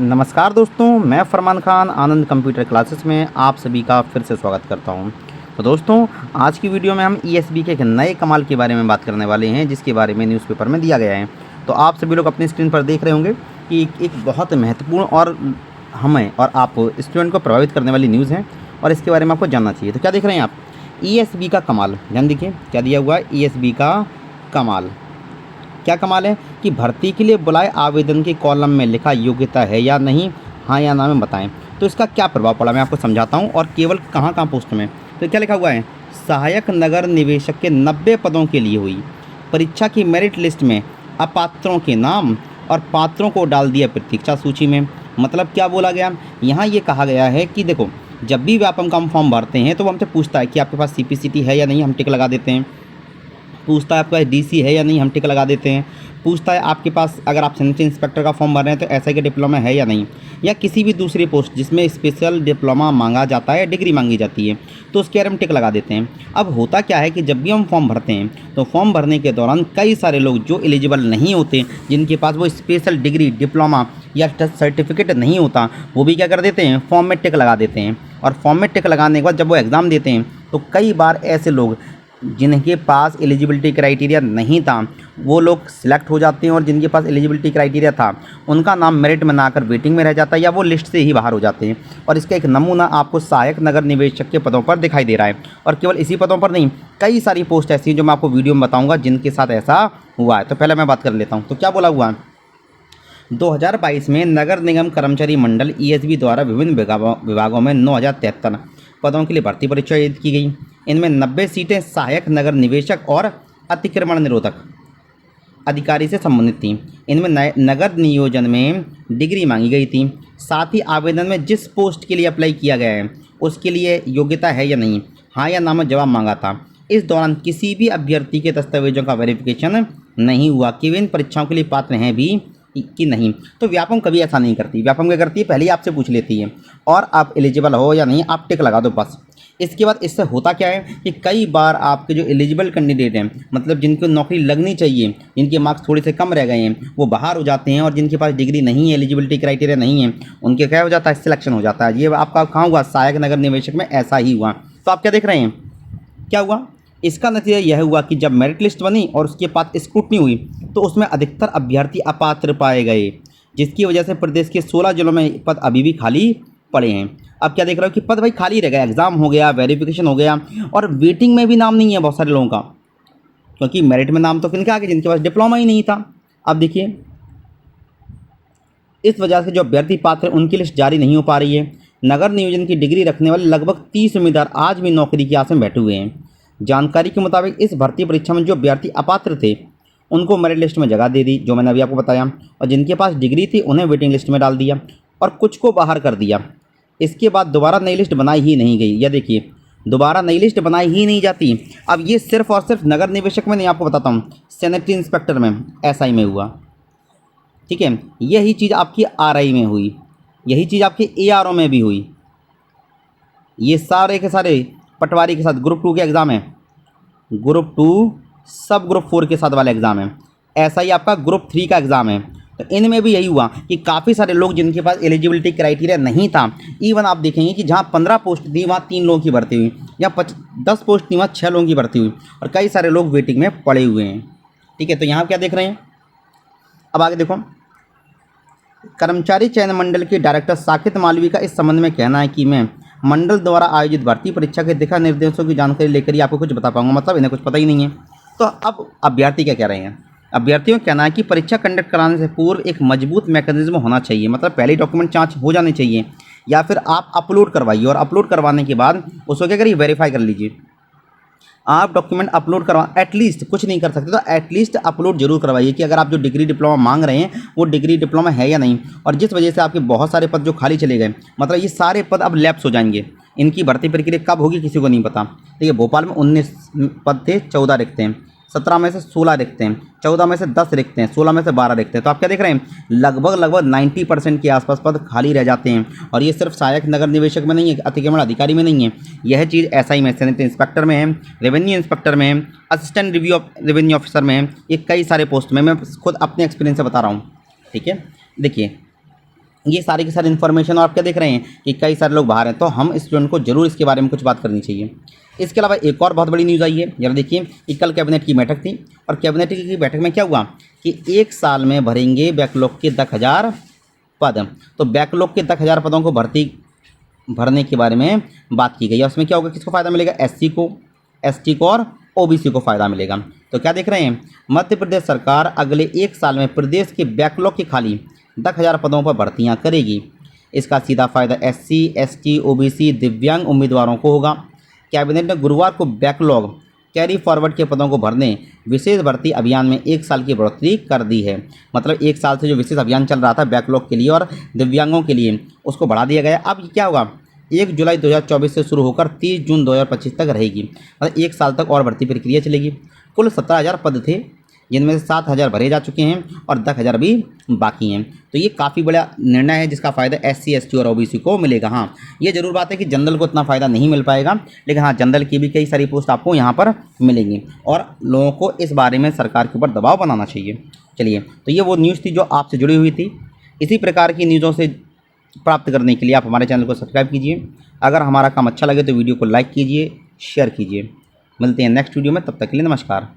नमस्कार दोस्तों, मैं फरमान खान आनंद कंप्यूटर क्लासेस में आप सभी का फिर से स्वागत करता हूं। तो दोस्तों, आज की वीडियो में हम ईएसबी के एक नए कमाल के बारे में बात करने वाले हैं, जिसके बारे में न्यूज़पेपर में दिया गया है। तो आप सभी लोग अपनी स्क्रीन पर देख रहे होंगे कि एक बहुत महत्वपूर्ण और हमें और आप स्टूडेंट को प्रभावित करने वाली न्यूज़ है और इसके बारे में आपको जानना चाहिए। तो क्या देख रहे हैं आप? ईएसबी का कमाल। ध्यान देखिए क्या दिया हुआ है, ईएसबी का कमाल। क्या कमाल है कि भर्ती के लिए बुलाए आवेदन के कॉलम में लिखा योग्यता है या नहीं, हाँ या ना में बताएं। तो इसका क्या प्रभाव पड़ा मैं आपको समझाता हूँ, और केवल कहाँ कहाँ पोस्ट में। तो क्या लिखा हुआ है, सहायक नगर निवेशक के 90 पदों के लिए हुई परीक्षा की मेरिट लिस्ट में अपात्रों के नाम और पात्रों को डाल दिया प्रतीक्षा सूची में। मतलब क्या बोला गया यहाँ, ये कहा गया है कि देखो, जब भी व्यापम का हम फॉर्म भरते हैं तो वो हमसे पूछता है कि आपके पास सीपीसीटी है या नहीं, हम टिक लगा देते हैं। पूछता है आपके पास डीसी है या नहीं, हम टिक लगा देते हैं। पूछता है आपके पास, अगर आप सैनिटरी इंस्पेक्टर का फॉर्म भर रहे हैं तो एसआई का डिप्लोमा है या नहीं, या किसी भी दूसरी पोस्ट जिसमें स्पेशल डिप्लोमा मांगा जाता है, डिग्री मांगी जाती है, तो उसके बारे में टिक लगा देते हैं। अब होता क्या है कि जब भी हम फॉर्म भरते हैं तो फॉर्म भरने के दौरान कई सारे लोग जो एलिजिबल नहीं होते, जिनके पास वो स्पेशल डिग्री, डिप्लोमा या सर्टिफिकेट नहीं होता, वो भी क्या कर देते हैं, फॉर्म में टिक लगा देते हैं। और फॉर्म में टिक लगाने के बाद जब वो एग्ज़ाम देते हैं तो कई बार ऐसे लोग जिनके पास एलिजिबिलिटी क्राइटेरिया नहीं था, वो लोग सिलेक्ट हो जाते हैं, और जिनके पास एलिजिबिलिटी क्राइटेरिया था उनका नाम मेरिट में ना आकर वेटिंग में रह जाता है, या वो लिस्ट से ही बाहर हो जाते हैं। और इसका एक नमूना आपको सहायक नगर निवेशक के पदों पर दिखाई दे रहा है। और केवल इसी पदों पर नहीं, कई सारी पोस्ट ऐसी हैं जो मैं आपको वीडियो में बताऊँगा जिनके साथ ऐसा हुआ है। तो पहले मैं बात कर लेता हूँ। तो क्या बोला हुआ, 2022 में नगर निगम कर्मचारी मंडल ईएसबी द्वारा विभिन्न विभागों में 9073 पदों के लिए भर्ती परीक्षा आयोजित की गई। इनमें 90 सीटें सहायक नगर निवेशक और अतिक्रमण निरोधक अधिकारी से संबंधित थीं। इनमें नगर नियोजन में डिग्री मांगी गई थी। साथ ही आवेदन में जिस पोस्ट के लिए अप्लाई किया गया है उसके लिए योग्यता है या नहीं, हाँ या ना में जवाब मांगा था। इस दौरान किसी भी अभ्यर्थी के दस्तावेजों का वेरिफिकेशन नहीं हुआ कि वे इन परीक्षाओं के लिए पात्र हैं भी कि नहीं। तो व्यापम कभी ऐसा नहीं करती। व्यापम क्या करती है, पहले ही आपसे पूछ लेती है और आप एलिजिबल हो या नहीं, आप टिक लगा दो बस। इसके बाद इससे होता क्या है कि कई बार आपके जो एलिजिबल कैंडिडेट हैं, मतलब जिनको नौकरी लगनी चाहिए, जिनके मार्क्स थोड़े से कम रह गए हैं, वो बाहर हो जाते हैं, और जिनके पास डिग्री नहीं है, एलिजिबिलिटी क्राइटेरिया नहीं है, उनके क्या हो जाता है, सिलेक्शन हो जाता है। ये आपका कहाँ हुआ, सहायक नगर निवेशक में ऐसा ही हुआ। तो आप क्या देख रहे हैं, क्या हुआ, इसका नतीजा यह हुआ कि जब मेरिट लिस्ट बनी और उसके बाद स्क्रूटनी हुई तो उसमें अधिकतर अभ्यर्थी अपात्र पाए गए, जिसकी वजह से प्रदेश के 16 जिलों में पद अभी भी खाली पड़े हैं। अब क्या देख रहे हो कि पद भाई खाली रह गया, एग्जाम हो गया, वेरिफिकेशन हो गया, और वेटिंग में भी नाम नहीं है बहुत सारे लोगों का, क्योंकि मेरिट में नाम तो किनके आ गए, जिनके पास डिप्लोमा ही नहीं था। अब देखिए, इस वजह से जो अभ्यर्थी पात्र हैं उनकी लिस्ट जारी नहीं हो पा रही है। नगर नियोजन की डिग्री रखने वाले लगभग 30 उम्मीदवार आज भी नौकरी की आस में बैठे हुए हैं। जानकारी के मुताबिक इस भर्ती परीक्षा में जो अभ्यर्थी अपात्र थे उनको मेरिट लिस्ट में जगह दे दी, जो मैंने अभी आपको बताया, और जिनके पास डिग्री थी उन्हें वेटिंग लिस्ट में डाल दिया, और कुछ को बाहर कर दिया। इसके बाद दोबारा नई लिस्ट बनाई ही नहीं गई। या देखिए, दोबारा नई लिस्ट बनाई ही नहीं जाती। अब ये सिर्फ और सिर्फ नगर निवेशक में नहीं, आपको बताता हूँ, सैनिटरी इंस्पेक्टर में, एसआई में हुआ, ठीक है। यही चीज़ आपकी आरआई में हुई, यही चीज़ आपकी एआरओ में भी हुई। ये सारे के सारे पटवारी के साथ ग्रुप 2 के एग्ज़ाम है, ग्रुप 2 सब ग्रुप 4 के साथ वाला एग्ज़ाम है, ऐसा ही आपका ग्रुप 3 का एग्ज़ाम है। तो इनमें भी यही हुआ कि काफ़ी सारे लोग जिनके पास एलिजिबिलिटी क्राइटेरिया नहीं था, इवन आप देखेंगे कि जहाँ 15 पोस्ट थी वहाँ 3 लोगों की भर्ती हुई, या 10 पोस्ट थी वहाँ 6 लोगों की भर्ती हुई, और कई सारे लोग वेटिंग में पड़े हुए हैं, ठीक है। तो यहाँ क्या देख रहे हैं, अब आगे देखो, कर्मचारी चयन मंडल के डायरेक्टर साकेत मालवी का इस संबंध में कहना है कि मैं मंडल द्वारा आयोजित भर्ती परीक्षा के दिशा निर्देशों की जानकारी लेकर ही आपको कुछ बता पाऊंगा। मतलब इन्हें कुछ पता ही नहीं है। तो अब अभ्यर्थी क्या कह रहे हैं, अभ्यर्थियों का कहना है कि परीक्षा कंडक्ट कराने से पूर्व एक मजबूत मैकेनिज्म होना चाहिए। मतलब पहले डॉक्यूमेंट जांच हो जाने चाहिए, या फिर आप अपलोड करवाइए, और अपलोड करवाने के बाद उसको क्या करिए, वेरीफाई कर लीजिए। आप डॉक्यूमेंट अपलोड करवा, एटलीस्ट कुछ नहीं कर सकते तो एटलीस्ट अपलोड जरूर करवाइए कि अगर आप जो डिग्री डिप्लोमा मांग रहे हैं वो डिग्री डिप्लोमा है या नहीं। और जिस वजह से आपके बहुत सारे पद जो खाली चले गए, मतलब ये सारे पद अब लैप्स हो जाएंगे। इनकी भर्ती प्रक्रिया कब होगी किसी को नहीं पता। देखिए, भोपाल में 19 पद थे, 14 रिक्त हैं, 17 में से 16 रिक्त हैं, 14 में से 10 रिक्त हैं, 16 में से 12 रिक्त हैं। तो आप क्या देख रहे हैं, लगभग 90% के आसपास पद खाली रह जाते हैं। और ये सिर्फ सहायक नगर निवेशक में नहीं है, अतिक्रमण अधिकारी में नहीं है, यह चीज़ एसआई में, सैनिटरी इंस्पेक्टर में है, रेवेन्यू इंस्पेक्टर में है, असिस्टेंट रिव्यू रेवेन्यू ऑफिसर में है, ये कई सारे पोस्ट में मैं खुद अपने एक्सपीरियंस से बता रहा हूँ, ठीक है। देखिए, ये सारी की सारी इन्फॉर्मेशन आप क्या देख रहे हैं कि कई सारे लोग बाहर हैं, तो हम स्टूडेंट को जरूर इसके बारे में कुछ बात करनी चाहिए। इसके अलावा एक और बहुत बड़ी न्यूज़ आई है, जरा देखिए कि कल कैबिनेट की बैठक थी और कैबिनेट की बैठक में क्या हुआ कि 1 साल में भरेंगे बैकलॉग के 10,000 पद। तो बैकलॉग के 10,000 पदों को भरने के बारे में बात की गई है। उसमें क्या होगा, किसको फ़ायदा मिलेगा, एससी को, एसटी को और ओबीसी को फ़ायदा मिलेगा। तो क्या देख रहे हैं, मध्य प्रदेश सरकार अगले 1 साल में प्रदेश के बैकलॉग के खाली 10,000 पदों पर भर्तियां करेगी। इसका सीधा फायदा एससी, एसटी, ओबीसी, दिव्यांग उम्मीदवारों को होगा। कैबिनेट ने गुरुवार को बैकलॉग कैरी फॉरवर्ड के पदों को भरने विशेष भर्ती अभियान में 1 साल की बढ़ोतरी कर दी है। मतलब 1 साल से जो विशेष अभियान चल रहा था बैकलॉग के लिए और दिव्यांगों के लिए, उसको बढ़ा दिया गया। अब क्या होगा, 1 जुलाई 2024 से शुरू होकर 30 जून 2025 तक रहेगी। मतलब 1 साल तक और भर्ती प्रक्रिया चलेगी। कुल 17,000 पद थे, जिनमें से 7,000 भरे जा चुके हैं और 10,000 भी बाकी हैं। तो ये काफ़ी बड़ा निर्णय है जिसका फ़ायदा एससी, एसटी और ओबीसी को मिलेगा। हाँ, ये ज़रूर बात है कि जनरल को इतना फ़ायदा नहीं मिल पाएगा, लेकिन हाँ, जनरल की भी कई सारी पोस्ट आपको यहाँ पर मिलेंगी और लोगों को इस बारे में सरकार के ऊपर दबाव बनाना चाहिए। चलिए, तो ये वो न्यूज़ थी जो आपसे जुड़ी हुई थी। इसी प्रकार की न्यूज़ों से प्राप्त करने के लिए आप हमारे चैनल को सब्सक्राइब कीजिए। अगर हमारा काम अच्छा लगे तो वीडियो को लाइक कीजिए, शेयर कीजिए। मिलते हैं नेक्स्ट वीडियो में, तब तक के लिए नमस्कार।